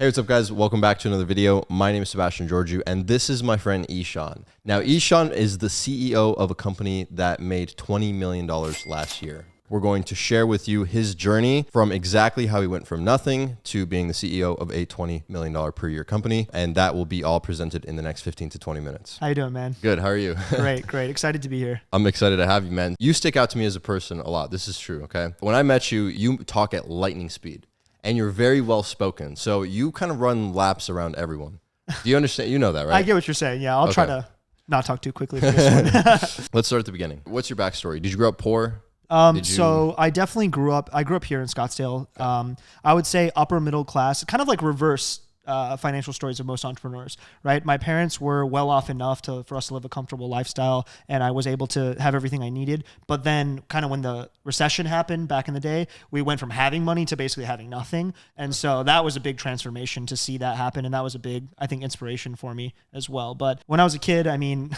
Hey, what's up guys? Welcome back to another video. My name is Sebastian Georgiou, and this is my friend Ishan. Now, Ishan is the CEO of a company that made $20 million last year. We're going to share with you his journey from exactly how he went from nothing to being the CEO of a $20 million per year company. And that will be all presented in the next 15 to 20 minutes. How you doing, man? Good. How are you? Great. Excited to be here. I'm excited to have you, man. You stick out to me as a person a lot. This is true, okay? When I met you, you talk at lightning speed and you're very well spoken. So you kind of run laps around everyone. Do you understand? You know that, right? I get what you're saying. Yeah, I'll try to not talk too quickly for this one. Let's start at the beginning. What's your backstory? Did you grow up poor? So I definitely grew up here in Scottsdale. I would say upper middle class, kind of like reverse financial stories of most entrepreneurs, right? My parents were well off enough for us to live a comfortable lifestyle, and I was able to have everything I needed. But then kind of when the recession happened back in the day, we went from having money to basically having nothing. And so that was a big transformation to see that happen. And that was a big, I think, inspiration for me as well. But when I was a kid, I mean,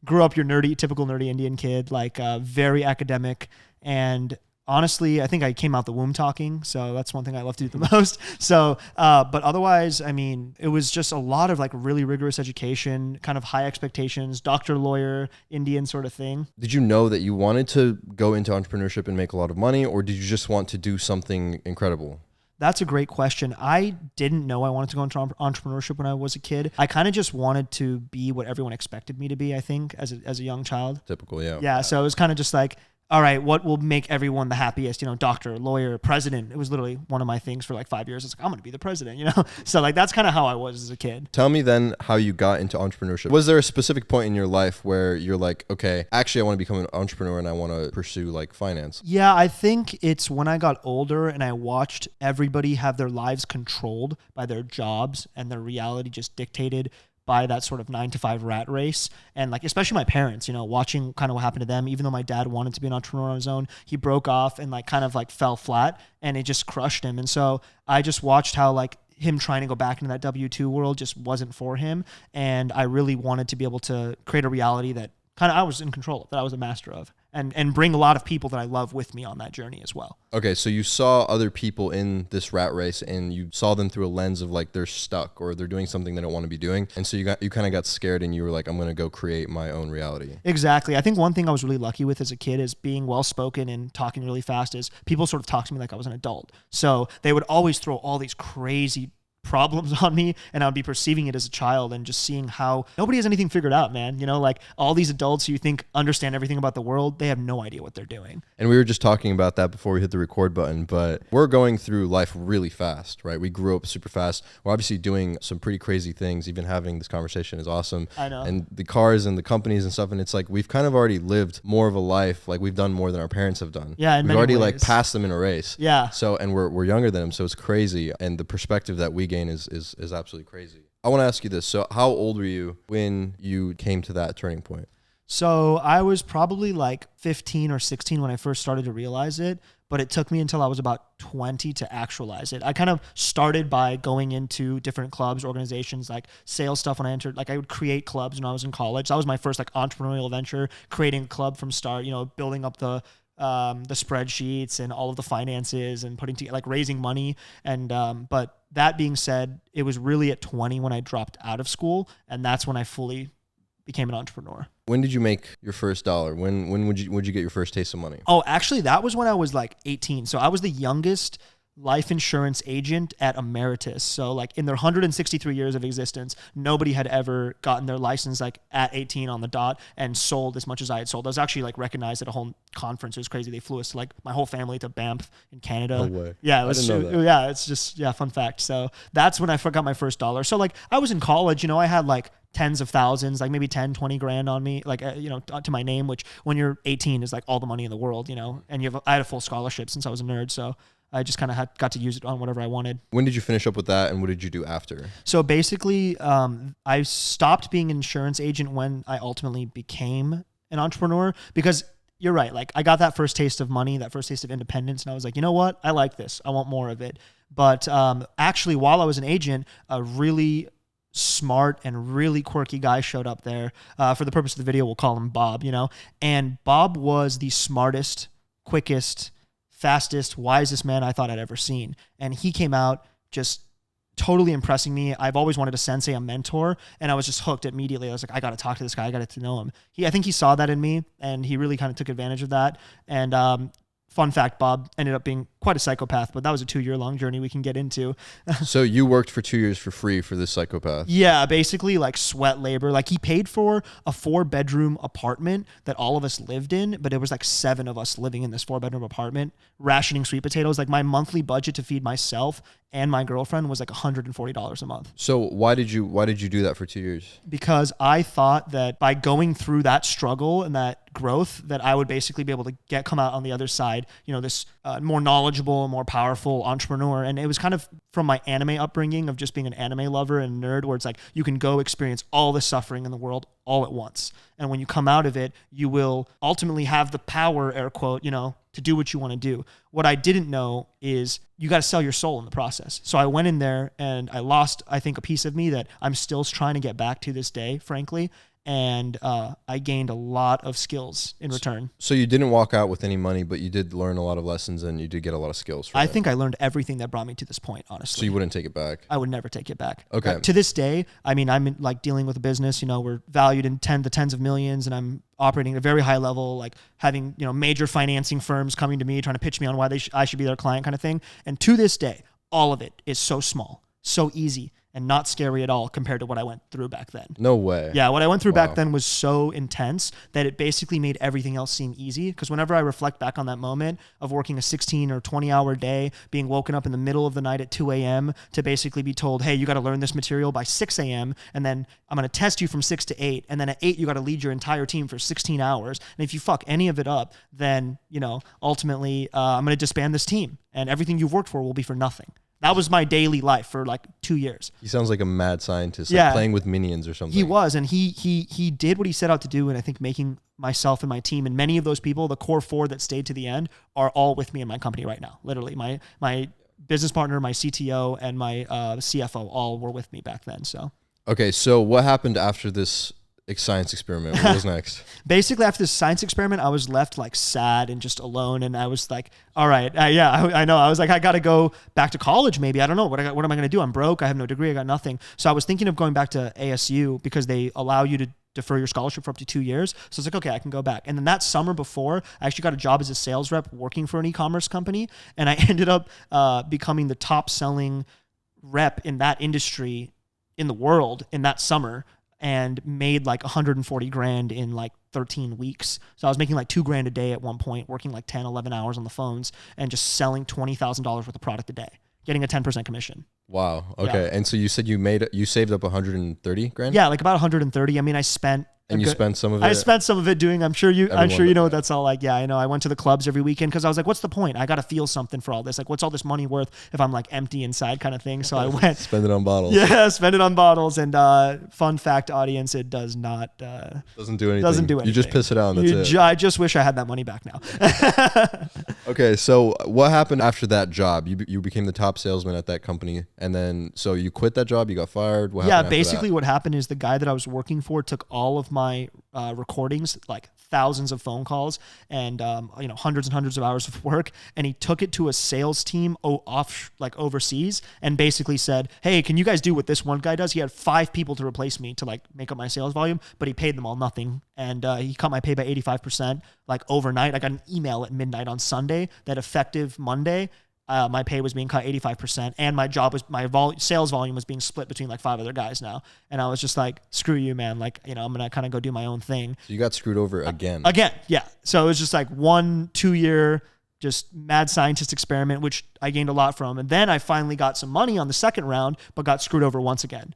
grew up your typical nerdy Indian kid, like very academic. And honestly, I think I came out the womb talking. So that's one thing I love to do the most. So, but otherwise, I mean, it was just a lot of like really rigorous education, kind of high expectations, doctor, lawyer, Indian sort of thing. Did you know that you wanted to go into entrepreneurship and make a lot of money, or did you just want to do something incredible? That's a great question. I didn't know I wanted to go into entrepreneurship when I was a kid. I kind of just wanted to be what everyone expected me to be, I think, as a young child. Typical, yeah. Yeah, so it was kind of just like, all right, what will make everyone the happiest? You know, doctor, lawyer, president. It was literally one of my things for like 5 years. It's like, I'm going to be the president, you know? So like, that's kind of how I was as a kid. Tell me then how you got into entrepreneurship. Was there a specific point in your life where you're like, okay, actually I want to become an entrepreneur and I want to pursue like finance? Yeah, I think it's when I got older and I watched everybody have their lives controlled by their jobs and their reality just dictated by that sort of 9-to-5 rat race. And like, especially my parents, you know, watching kind of what happened to them, even though my dad wanted to be an entrepreneur on his own, he broke off and like kind of like fell flat and it just crushed him. And so I just watched how like him trying to go back into that W-2 world just wasn't for him. And I really wanted to be able to create a reality that kind of I was in control of, that I was a master of, and bring a lot of people that I love with me on that journey as well. Okay, so you saw other people in this rat race and you saw them through a lens of like they're stuck or they're doing something they don't want to be doing. And so you kind of got scared and you were like, I'm going to go create my own reality. Exactly. I think one thing I was really lucky with as a kid is being well-spoken and talking really fast is people sort of talk to me like I was an adult. So they would always throw all these crazy problems on me and I would be perceiving it as a child and just seeing how nobody has anything figured out, man. You know, like all these adults who you think understand everything about the world, they have no idea what they're doing. And we were just talking about that before we hit the record button, but we're going through life really fast, right? We grew up super fast. We're obviously doing some pretty crazy things. Even having this conversation is awesome. I know. And the cars and the companies and stuff. And it's like, we've kind of already lived more of a life. Like we've done more than our parents have done. Yeah. We've already like passed them in a race. Yeah. So, and we're younger than them. So it's crazy. And the perspective that we gain is absolutely crazy. I want to ask you this. So how old were you when you came to that turning point? So I was probably like 15 or 16 when I first started to realize it, but it took me until I was about 20 to actualize it. I kind of started by going into different clubs, organizations, like sales stuff when I entered. Like I would create clubs when I was in college. That was my first like entrepreneurial venture, creating a club from start, you know, building up the spreadsheets and all of the finances and putting together, like raising money. And, but that being said, it was really at 20 when I dropped out of school. And that's when I fully became an entrepreneur. When did you make your first dollar? When would you get your first taste of money? Oh, actually that was when I was like 18. So I was the youngest life insurance agent at Emeritus. So like in their 163 years of existence, nobody had ever gotten their license like at 18 on the dot and sold as much as I had sold. I was actually like recognized at a whole conference. It was crazy. They flew us like my whole family to Banff in Canada. No way. Yeah, it was. Yeah, it's just fun fact. So that's when I got my first dollar. So like I was in college, you know, I had like tens of thousands, like maybe 10, 20 grand on me, like, you know, to my name, which when you're 18 is like all the money in the world, you know, and I had a full scholarship since I was a nerd. So I just kind of got to use it on whatever I wanted. When did you finish up with that and what did you do after? So basically, I stopped being an insurance agent when I ultimately became an entrepreneur because you're right. Like I got that first taste of money, that first taste of independence. And I was like, you know what? I like this. I want more of it. But actually, while I was an agent, a really smart and really quirky guy showed up there. For the purpose of the video, we'll call him Bob, you know? And Bob was the smartest, quickest, fastest, wisest man I thought I'd ever seen. And he came out just totally impressing me. I've always wanted a sensei, a mentor, and I was just hooked immediately. I was like, I got to talk to this guy. I got to know him. I think he saw that in me, and he really kind of took advantage of that. And fun fact, Bob ended up being quite a psychopath, but that was a 2-year-long journey we can get into. So you worked for 2 years for free for this psychopath? Yeah, basically like sweat labor. Like he paid for a 4-bedroom apartment that all of us lived in, but it was like 7 of us living in this 4-bedroom apartment, rationing sweet potatoes. Like my monthly budget to feed myself and my girlfriend was like $140 a month. So why did you do that for 2 years? Because I thought that by going through that struggle and that growth, that I would basically be able to come out on the other side, this more knowledgeable, more powerful entrepreneur. And it was kind of from my anime upbringing of just being an anime lover and nerd, where it's like you can go experience all the suffering in the world all at once. And when you come out of it, you will ultimately have the power, air quote, to do what you want to do. What I didn't know is you got to sell your soul in the process. So I went in there and I lost, I think, a piece of me that I'm still trying to get back to this day, frankly. And I gained a lot of skills in return. So you didn't walk out with any money, but you did learn a lot of lessons and you did get a lot of skills from it. I think I learned everything that brought me to this point, honestly. So you wouldn't take it back? I would never take it back. Okay. To this day, I mean, I'm like dealing with a business, we're valued in the tens of millions, and I'm operating at a very high level, like having, major financing firms coming to me, trying to pitch me on why I should be their client kind of thing. And to this day, all of it is so small, so easy, and not scary at all compared to what I went through back then. No way. Yeah, what I went through back then was so intense that it basically made everything else seem easy. Because whenever I reflect back on that moment of working a 16 or 20-hour day, being woken up in the middle of the night at 2 a.m. to basically be told, hey, you got to learn this material by 6 a.m., and then I'm going to test you from 6 to 8, and then at 8 you got to lead your entire team for 16 hours. And if you fuck any of it up, then, ultimately I'm going to disband this team, and everything you've worked for will be for nothing. That was my daily life for like 2 years. He sounds like a mad scientist, like playing with minions or something. He was, and he did what he set out to do, and I think making myself and my team and many of those people, the core 4 that stayed to the end, are all with me in my company right now. Literally, my business partner, my CTO, and my CFO all were with me back then. So okay, so what happened after this science experiment? What was next? Basically, after this science experiment, I was left like sad and just alone. And I was like, all right, I know. I was like, I got to go back to college. Maybe, I don't know. What am I going to do? I'm broke. I have no degree. I got nothing. So I was thinking of going back to ASU because they allow you to defer your scholarship for up to 2 years. So it's like, okay, I can go back. And then that summer before, I actually got a job as a sales rep working for an e-commerce company. And I ended up becoming the top selling rep in that industry in the world in that summer, and made like 140 grand in like 13 weeks. So I was making like $2,000 a day at one point, working like 10, 11 hours on the phones and just selling $20,000 worth of product a day, getting a 10% commission. Wow. Okay. Yeah. And so you said you saved up 130 grand? Yeah, like about 130. I mean, I spent spent some of it? I spent some of it doing, I'm sure you know what that's all like. Yeah, I know. I went to the clubs every weekend because I was like, what's the point? I got to feel something for all this. Like, what's all this money worth if I'm like empty inside kind of thing? So I went. Spend it on bottles. Yeah, spend it on bottles. And fun fact, audience, it does not. Doesn't do anything. You just piss it out and that's it. I just wish I had that money back now. Okay, so what happened after that job? You became the top salesman at that company. And then, so you quit that job, you got fired. What happened basically what happened is the guy that I was working for took all of my recordings, like thousands of phone calls and hundreds and hundreds of hours of work, and he took it to a sales team overseas and basically said, hey, can you guys do what this one guy does? He had 5 people to replace me to like make up my sales volume, but he paid them all nothing, and he cut my pay by 85% like overnight. I got an email at midnight on Sunday that effective Monday my pay was being cut 85%, and my job was sales volume was being split between like 5 other guys now. And I was just like, screw you, man. Like, I'm going to kind of go do my own thing. So you got screwed over again. Yeah. So it was just like 1-2 year, just mad scientist experiment, which I gained a lot from. And then I finally got some money on the second round, but got screwed over once again.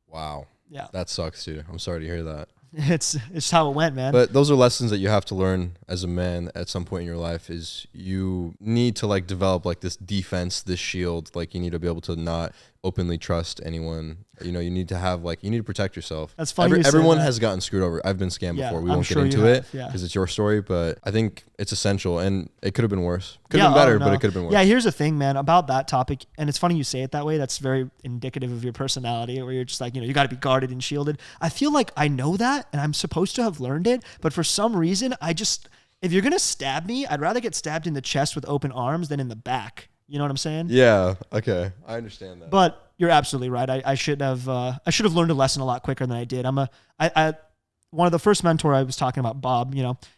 Wow. Yeah. That sucks, dude. I'm sorry to hear that. It's how it went, man. But those are lessons that you have to learn as a man at some point in your life. Is you need to like develop like this defense, this shield. Like you need to be able to not openly trust anyone. You need to have you need to protect yourself. That's funny. Everyone has gotten screwed over. I've been scammed before. We won't get into it because it's your story, but I think it's essential, and it could have been worse. Could have been better, but it could have been worse. Yeah, here's the thing, man, about that topic, and it's funny you say it that way. That's very indicative of your personality, where you're just like, you got to be guarded and shielded. I feel like I know that, and I'm supposed to have learned it, but for some reason, if you're gonna stab me, I'd rather get stabbed in the chest with open arms than in the back. You know what I'm saying? Yeah. Okay. I understand that. But you're absolutely right. I should have learned a lesson a lot quicker than I did. One of the first mentor I was talking about, Bob,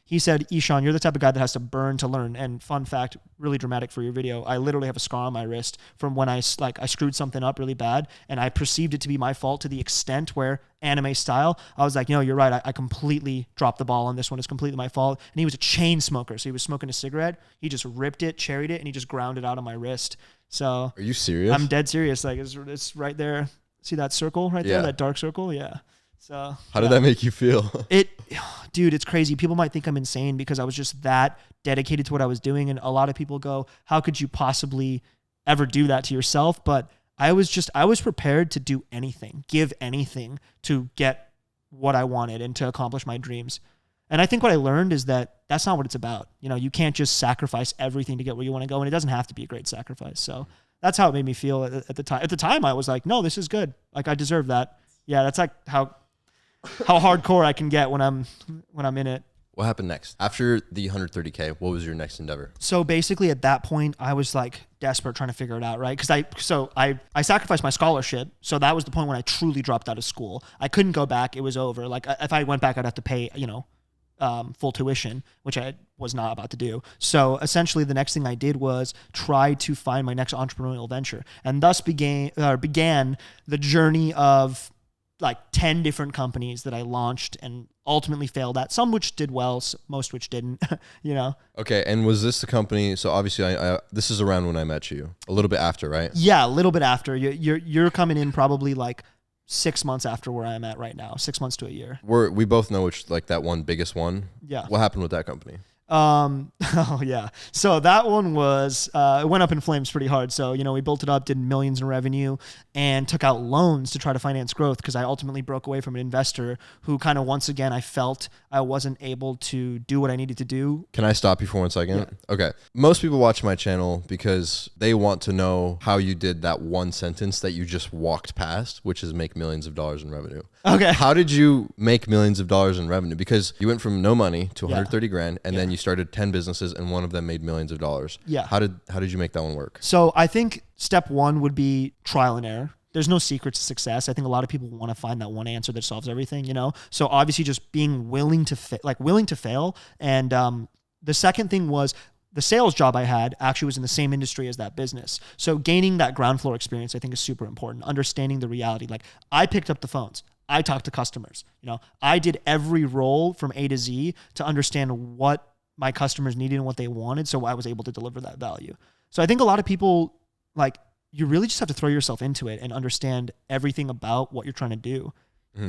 he said, Ishan, you're the type of guy that has to burn to learn. And fun fact, really dramatic for your video, I literally have a scar on my wrist from when I screwed something up really bad, and I perceived it to be my fault to the extent where anime style, I was like, you're right. I completely dropped the ball on this one. It's completely my fault. And he was a chain smoker. So he was smoking a cigarette. He just ripped it, cherried it, and he just ground it out on my wrist. So are you serious? I'm dead serious. Like it's right there. See that circle right there? That dark circle? Yeah. So how did that make you feel? Dude, it's crazy. People might think I'm insane because I was just that dedicated to what I was doing. And a lot of people go, how could you possibly ever do that to yourself? But I was prepared to do anything, give anything to get what I wanted and to accomplish my dreams. And I think what I learned is that that's not what it's about. You can't just sacrifice everything to get where you want to go. And it doesn't have to be a great sacrifice. So that's how it made me feel at the time. At the time, I was like, no, this is good. Like, I deserve that. Yeah, that's like how hardcore I can get when I'm in it. What happened next? After the 130K, what was your next endeavor? So basically at that point, I was like desperate trying to figure it out, right? Because I sacrificed my scholarship. So that was the point when I truly dropped out of school. I couldn't go back. It was over. Like if I went back, I'd have to pay, full tuition, which I was not about to do. So essentially the next thing I did was try to find my next entrepreneurial venture. And thus began the journey of like 10 different companies that I launched and ultimately failed at, some which did well, most which didn't, Okay. And was this the company? So obviously this is around when I met you, a little bit after, right? Yeah. A little bit after. You're coming in probably like 6 months after where I'm at right now, 6 months to a year. We both know which, like that one biggest one. Yeah. What happened with that company? Oh yeah. So that one was, it went up in flames pretty hard. So, we built it up, did millions in revenue and took out loans to try to finance growth. Cause I ultimately broke away from an investor who kind of, once again, I felt I wasn't able to do what I needed to do. Can I stop you for 1 second? Yeah. Okay. Most people watch my channel because they want to know how you did that one sentence that you just walked past, which is make millions of dollars in revenue. Okay. How did you make millions of dollars in revenue? Because you went from no money to 130 grand and then you started 10 businesses and one of them made millions of dollars. Yeah. How did you make that one work? So I think step one would be trial and error. There's no secret to success. I think a lot of people want to find that one answer that solves everything, So obviously just being willing to fail. And the second thing was the sales job I had actually was in the same industry as that business. So gaining that ground floor experience, I think, is super important. Understanding the reality. Like I picked up the phones. I talked to customers. I did every role from A to Z to understand what my customers needed and what they wanted. So I was able to deliver that value. So I think a lot of people, like, you really just have to throw yourself into it and understand everything about what you're trying to do.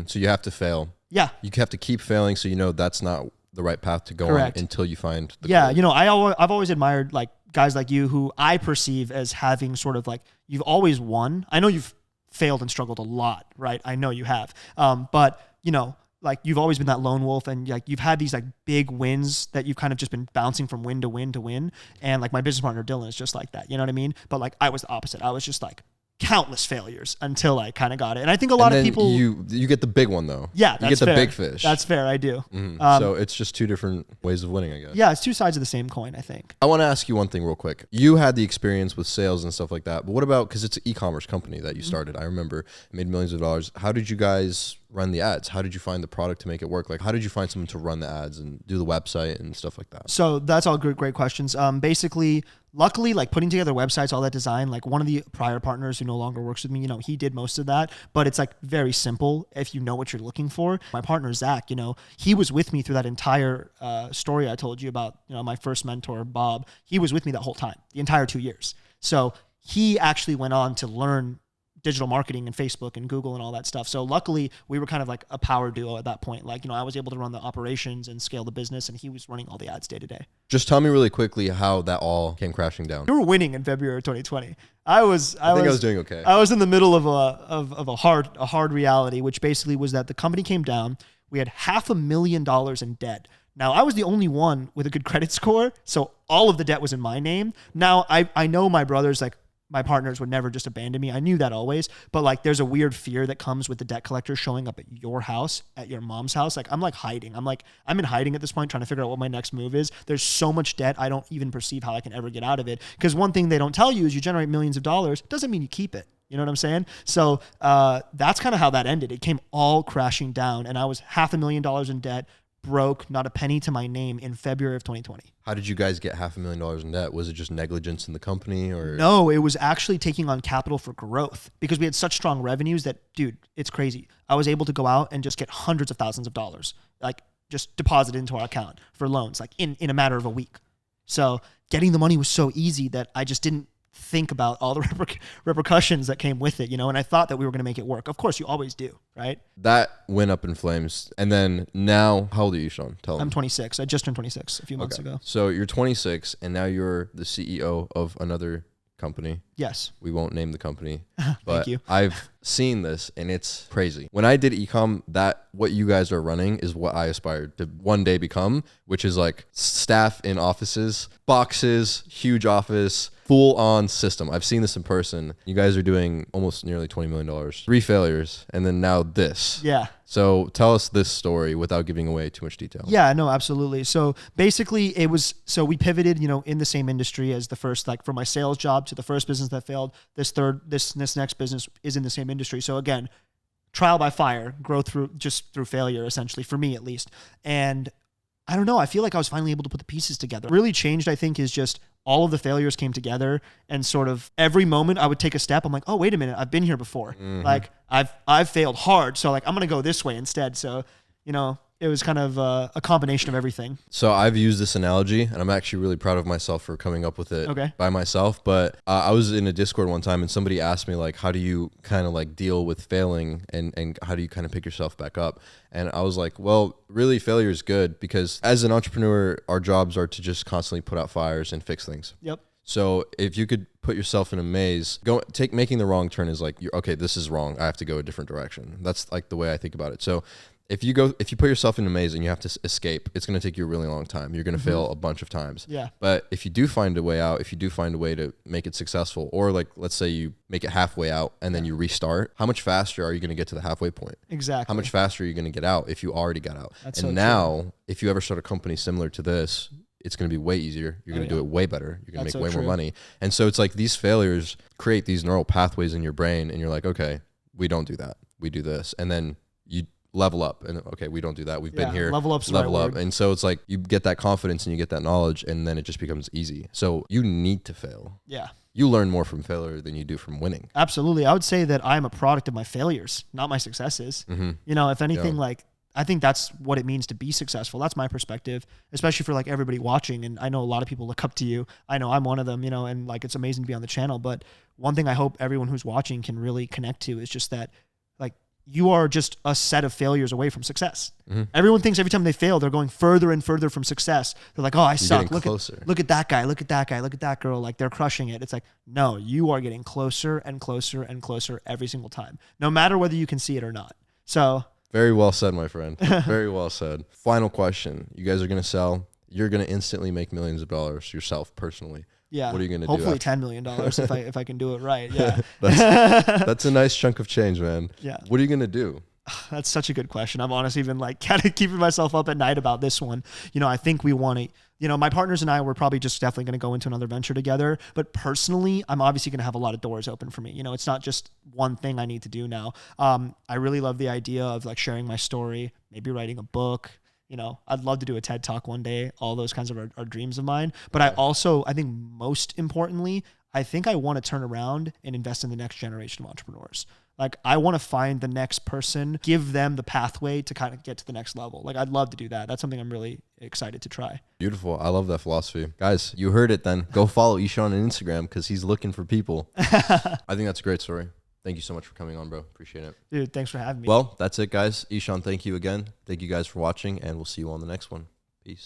So you have to fail. Yeah. You have to keep failing so that's not the right path to go on until you find the goal. I've always admired like guys like you who I perceive as having sort of like, you've always won. I know you've failed and struggled a lot, right? I know you have. But like you've always been that lone wolf and like you've had these like big wins that you've kind of just been bouncing from win to win to win. And like my business partner, Dylan, is just like that. You know what I mean? But like I was the opposite. I was just like countless failures until I kind of got it. And I think a lot of people, you get the big one though. Yeah. You get the big fish. That's fair. I do. So it's just two different ways of winning, I guess. Yeah. It's two sides of the same coin, I think. I want to ask you one thing real quick. You had the experience with sales and stuff like that, but what about, cause it's an e-commerce company that you started. I remember made millions of dollars. How did you guys run the ads? How did you find the product to make it work? Like, how did you find someone to run the ads and do the website and stuff like that? So that's all great questions. Basically, luckily, like putting together websites, all that design, like one of the prior partners who no longer works with me, he did most of that, but it's like very simple if you know what you're looking for. My partner, Zach, he was with me through that entire story I told you about, my first mentor, Bob. He was with me that whole time, the entire 2 years. So he actually went on to learn digital marketing and Facebook and Google and all that stuff. So luckily we were kind of like a power duo at that point. Like, I was able to run the operations and scale the business and he was running all the ads day to day. Just tell me really quickly how that all came crashing down. We were winning in February of 2020. I think I was doing okay. I was in the middle of a hard reality, which basically was that the company came down. We had $500,000 in debt. Now, I was the only one with a good credit score, so all of the debt was in my name. Now, I know my brothers, like, my partners would never just abandon me. I knew that always, but like there's a weird fear that comes with the debt collector showing up at your house, at your mom's house. Like I'm like hiding. I'm in hiding at this point, trying to figure out what my next move is. There's so much debt. I don't even perceive how I can ever get out of it. Because one thing they don't tell you is you generate millions of dollars. Doesn't mean you keep it. You know what I'm saying? So that's kind of how that ended. It came all crashing down, and I was $500,000 in debt, broke, not a penny to my name in February of 2020. How did you guys get $500,000 in debt? Was it just negligence in the company, or? No, it was actually taking on capital for growth because we had such strong revenues that, dude, it's crazy. I was able to go out and just get hundreds of thousands of dollars, like just deposited into our account for loans, like in a matter of a week. So getting the money was so easy that I just didn't think about all the repercussions that came with it, and I thought that we were going to make it work. Of course, you always do, right? That went up in flames. And then now, how old are you, Sean? Tell them. I'm 26. I just turned 26 a few months ago. So you're 26, and now you're the CEO of another company. Yes. We won't name the company, Thank but you. I've seen this, and it's crazy. When I did ecom, that what you guys are running is what I aspired to one day become, which is like staff in offices, boxes, huge office, full on system. I've seen this in person. You guys are doing almost nearly $20 million, 3 failures, and then now this. Yeah. So tell us this story without giving away too much detail. Yeah, no, absolutely. So basically we pivoted, in the same industry as the first, like from my sales job to the first business that failed, this next business is in the same industry. So again, trial by fire, grow through failure, essentially, for me at least. And I don't know, I feel like I was finally able to put the pieces together. What really changed, I think, is just all of the failures came together, and sort of every moment I would take a step. I'm like, oh, wait a minute, I've been here before. Mm-hmm. Like I've failed hard. So like, I'm going to go this way instead. So, it was kind of a combination of everything. So I've used this analogy, and I'm actually really proud of myself for coming up with it by myself. But I was in a Discord one time, and somebody asked me, like, how do you kind of like deal with failing, and how do you kind of pick yourself back up? And I was like, well, really, failure is good, because as an entrepreneur, our jobs are to just constantly put out fires and fix things. Yep. So if you could put yourself in a maze, making the wrong turn is like, okay, this is wrong, I have to go a different direction. That's like the way I think about it. So if you put yourself in a maze and you have to escape, it's going to take you a really long time. You're going to fail a bunch of times. Yeah. But if you do find a way out, if you do find a way to make it successful, or like, let's say you make it halfway out and then you restart, how much faster are you going to get to the halfway point? Exactly. How much faster are you going to get out if you already got out? That's and so now, true. if you ever start a company similar to this, it's going to be way easier. You're going to do it way better. You're going to make way more money. And so it's like these failures create these neural pathways in your brain, and you're like, okay, we don't do that. We do this. And then you level up, and okay, we don't do that. We've been here. Level up. And so it's like you get that confidence and you get that knowledge, and then it just becomes easy. So you need to fail. Yeah. You learn more from failure than you do from winning. Absolutely. I would say that I'm a product of my failures, not my successes. Mm-hmm. If anything, like, I think that's what it means to be successful. That's my perspective, especially for like everybody watching. And I know a lot of people look up to you. I know I'm one of them, and like, it's amazing to be on the channel. But one thing I hope everyone who's watching can really connect to is just that, like, you are just a set of failures away from success. Mm-hmm. Everyone thinks every time they fail, they're going further and further from success. They're like, oh, I suck. Look at that guy. Look at that guy. Look at that girl. Like, they're crushing it. It's like, no, you are getting closer and closer and closer every single time, no matter whether you can see it or not. So very well said, my friend. Very well said. Final question. You guys are going to sell. You're going to instantly make millions of dollars yourself personally. Yeah. What are you going to do? Hopefully $10 million if I can do it right. Yeah. That's a nice chunk of change, man. Yeah. What are you going to do? That's such a good question. I'm honestly even like kind of keeping myself up at night about this one. I think we want to, my partners and I, we're probably just definitely going to go into another venture together. But personally, I'm obviously going to have a lot of doors open for me. It's not just one thing I need to do now. I really love the idea of like sharing my story, maybe writing a book. I'd love to do a TED Talk one day. All those kinds of are dreams of mine. But I think most importantly, I think I want to turn around and invest in the next generation of entrepreneurs. Like, I want to find the next person, give them the pathway to kind of get to the next level. Like, I'd love to do that. That's something I'm really excited to try. Beautiful. I love that philosophy. Guys, you heard it then. Go follow Ishan on Instagram because he's looking for people. I think that's a great story. Thank you so much for coming on, bro. Appreciate it. Dude, thanks for having me. Well, that's it, guys. Ishan, thank you again. Thank you guys for watching, and we'll see you on the next one. Peace.